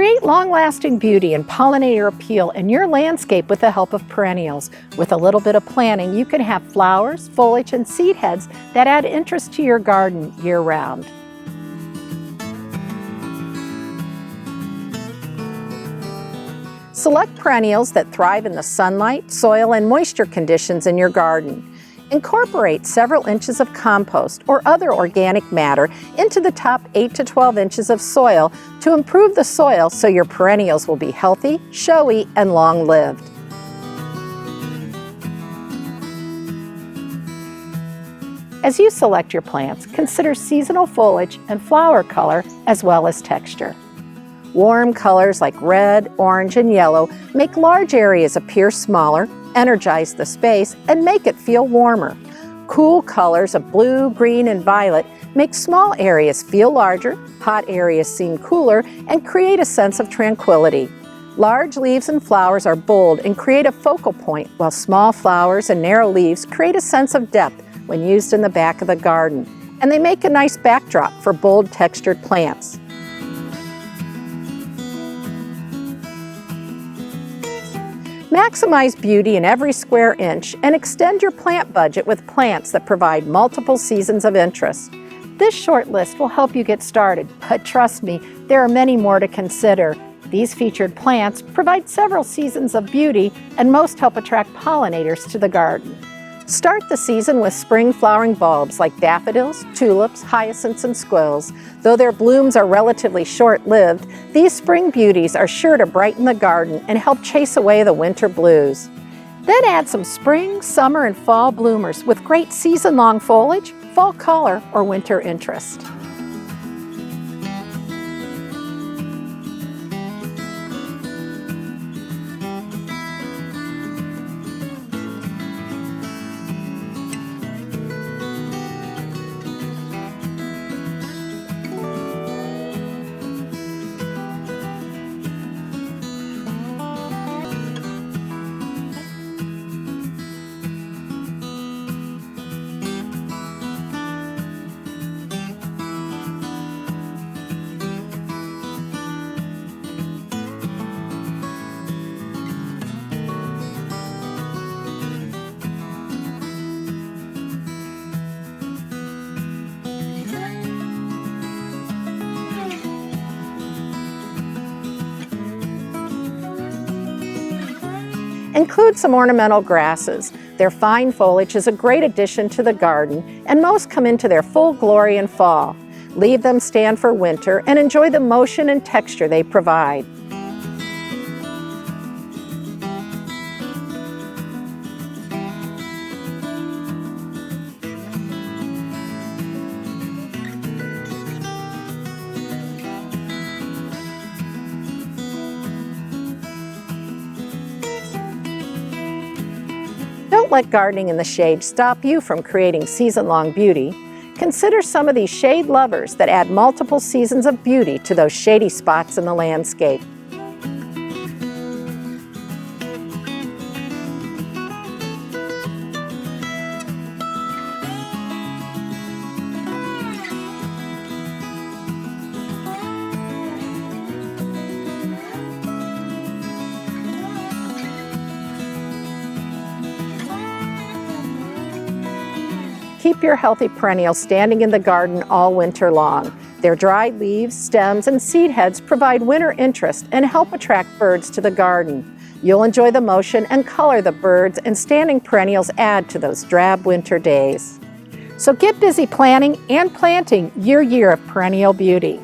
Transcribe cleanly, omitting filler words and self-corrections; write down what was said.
Create long-lasting beauty and pollinator appeal in your landscape with the help of perennials. With a little bit of planning, you can have flowers, foliage, and seed heads that add interest to your garden year-round. Select perennials that thrive in the sunlight, soil, and moisture conditions in your garden. Incorporate several inches of compost or other organic matter into the top 8 to 12 inches of soil to improve the soil so your perennials will be healthy, showy, and long-lived. As you select your plants, consider seasonal foliage and flower color as well as texture. Warm colors like red, orange, and yellow make large areas appear smaller, energize the space, and make it feel warmer. Cool colors of blue, green, and violet make small areas feel larger, hot areas seem cooler, and create a sense of tranquility. Large leaves and flowers are bold and create a focal point, while small flowers and narrow leaves create a sense of depth when used in the back of the garden, and they make a nice backdrop for bold textured plants. Maximize beauty in every square inch and extend your plant budget with plants that provide multiple seasons of interest. This short list will help you get started, but trust me, there are many more to consider. These featured plants provide several seasons of beauty and most help attract pollinators to the garden. Start the season with spring flowering bulbs like daffodils, tulips, hyacinths, and squills. Though their blooms are relatively short-lived, these spring beauties are sure to brighten the garden and help chase away the winter blues. Then add some spring, summer, and fall bloomers with great season-long foliage, fall color, or winter interest. Include some ornamental grasses. Their fine foliage is a great addition to the garden, and most come into their full glory in fall. Leave them stand for winter and enjoy the motion and texture they provide. Don't let gardening in the shade stop you from creating season-long beauty. Consider some of these shade lovers that add multiple seasons of beauty to those shady spots in the landscape. Keep your healthy perennials standing in the garden all winter long. Their dried leaves, stems, and seed heads provide winter interest and help attract birds to the garden. You'll enjoy the motion and color the birds and standing perennials add to those drab winter days. So get busy planning and planting your year of perennial beauty.